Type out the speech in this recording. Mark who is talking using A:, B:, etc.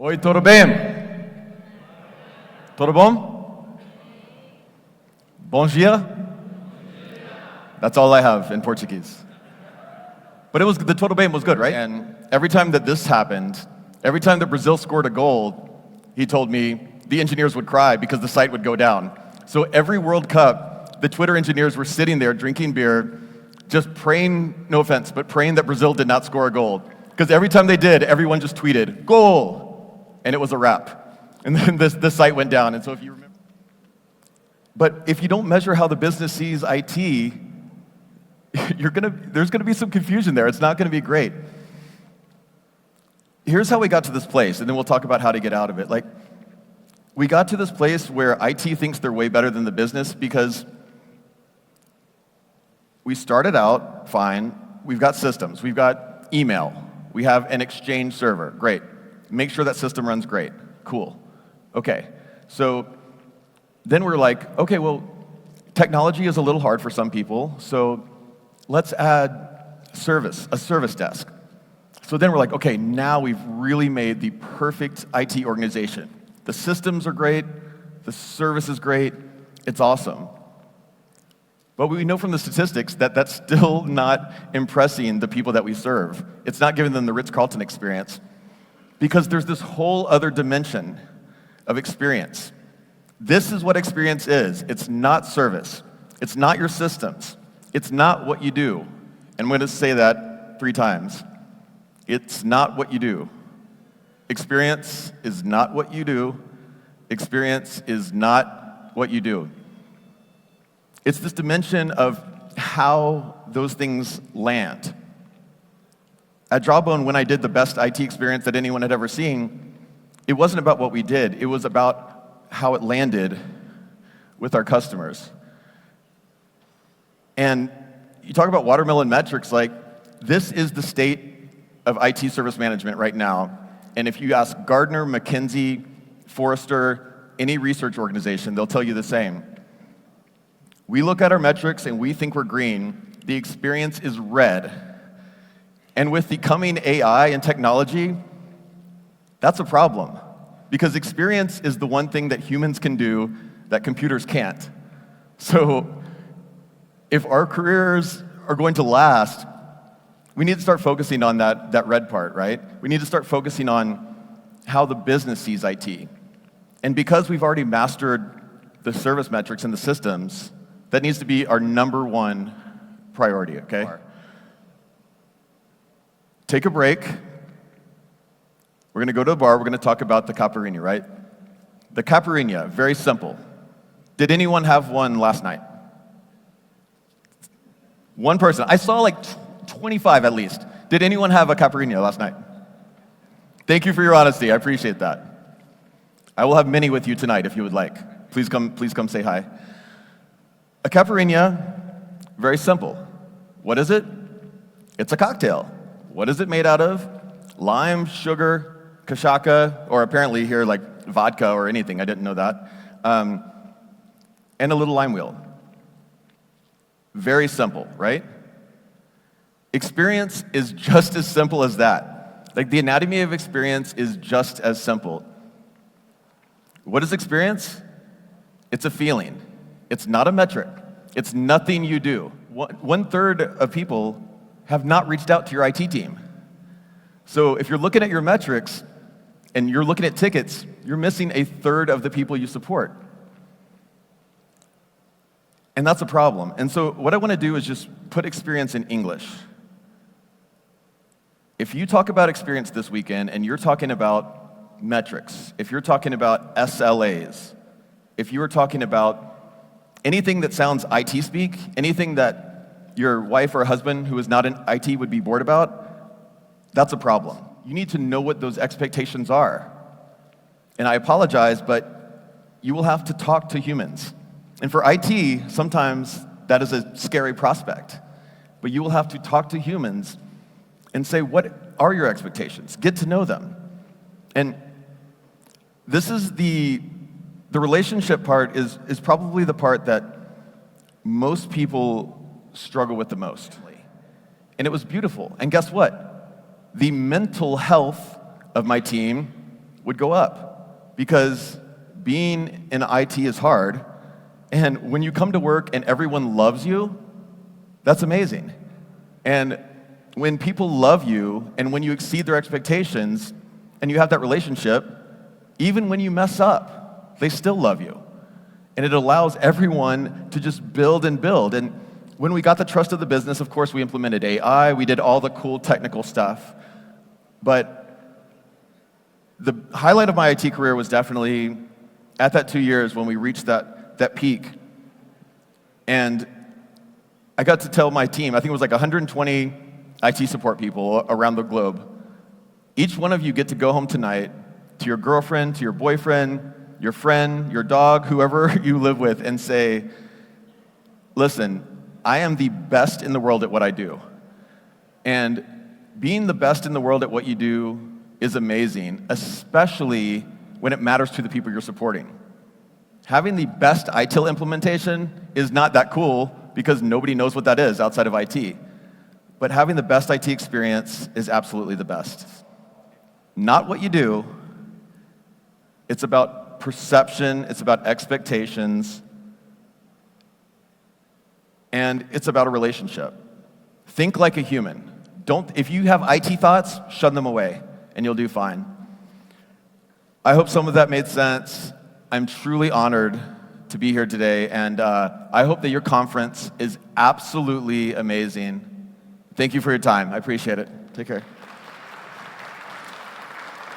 A: Oi, tudo bem? Tudo bom? Bom dia? That's all I have in Portuguese. But the tudo bem was good, right? And every time that this happened, every time that Brazil scored a goal, he told me the engineers would cry because the site would go down. So every World Cup, the Twitter engineers were sitting there drinking beer, just praying, no offense, but praying that Brazil did not score a goal. Because every time they did, everyone just tweeted, goal! And it was a wrap. And then the site went down. And so if you remember. But if you don't measure how the business sees IT, there's gonna be some confusion there. It's not gonna be great. Here's how we got to this place, and then we'll talk about how to get out of it. We got to this place where IT thinks they're way better than the business because we started out fine. We've got systems. We've got email. We have an Exchange server. Great. Make sure that system runs great. Cool. Okay. So then we're like, okay, well, technology is a little hard for some people, so let's add a service desk. So then we're like, okay, now we've really made the perfect IT organization. The systems are great, the service is great, it's awesome. But we know from the statistics that that's still not impressing the people that we serve. It's not giving them the Ritz-Carlton experience because there's this whole other dimension of experience. This is what experience is. It's not service. It's not your systems. It's not what you do. And I'm going to say that 3 times. It's not what you do. Experience is not what you do. Experience is not what you do. It's this dimension of how those things land. At Jawbone, when I did the best IT experience that anyone had ever seen, it wasn't about what we did. It was about how it landed with our customers. And you talk about watermelon metrics, this is the state of IT service management right now. And if you ask Gartner, McKinsey, Forrester, any research organization, they'll tell you the same. We look at our metrics and we think we're green. The experience is red. And with the coming AI and technology, that's a problem. Because experience is the one thing that humans can do that computers can't. So if our careers are going to last, we need to start focusing on that red part, right? We need to start focusing on how the business sees IT. And because we've already mastered the service metrics and the systems, that needs to be our #1 priority, okay? Take a break. We're going to go to the bar. We're going to talk about the caipirinha, right? The caipirinha, very simple. Did anyone have one last night? One person. I saw 25 at least. Did anyone have a caipirinha last night? Thank you for your honesty. I appreciate that. I will have many with you tonight if you would like. Please come say hi. A caipirinha, very simple. What is it? It's a cocktail. What is it made out of? Lime, sugar, cachaça, or apparently here vodka or anything. I didn't know that. And a little lime wheel. Very simple, right? Experience is just as simple as that. The anatomy of experience is just as simple. What is experience? It's a feeling. It's not a metric. It's nothing you do. 1/3 of people have not reached out to your IT team. So if you're looking at your metrics and you're looking at tickets, you're missing 1/3 of the people you support. And that's a problem. And so what I want to do is just put experience in English. If you talk about experience this weekend and you're talking about metrics, if you're talking about SLAs, if you were talking about anything that sounds IT speak, anything that your wife or husband who is not in IT would be bored about, that's a problem. You need to know what those expectations are. And I apologize, but you will have to talk to humans. And for IT, sometimes that is a scary prospect. But you will have to talk to humans and say, what are your expectations? Get to know them. And this is the relationship part is probably the part that most people struggle with the most. And it was beautiful. And guess what? The mental health of my team would go up because being in IT is hard. And when you come to work and everyone loves you, that's amazing. And when people love you and when you exceed their expectations and you have that relationship, even when you mess up, they still love you. And it allows everyone to just build and build. And when we got the trust of the business, of course, we implemented AI. We did all the cool technical stuff. But the highlight of my IT career was definitely at that 2 years when we reached that peak. And I got to tell my team, I think it was like 120 IT support people around the globe, each one of you get to go home tonight to your girlfriend, to your boyfriend, your friend, your dog, whoever you live with, and say, listen, I am the best in the world at what I do. And being the best in the world at what you do is amazing, especially when it matters to the people you're supporting. Having the best ITIL implementation is not that cool because nobody knows what that is outside of IT. But having the best IT experience is absolutely the best. Not what you do. It's about perception, it's about expectations, and it's about a relationship. Think like a human. If you have IT thoughts, shun them away, and you'll do fine. I hope some of that made sense. I'm truly honored to be here today, and I hope that your conference is absolutely amazing. Thank you for your time. I appreciate it. Take care.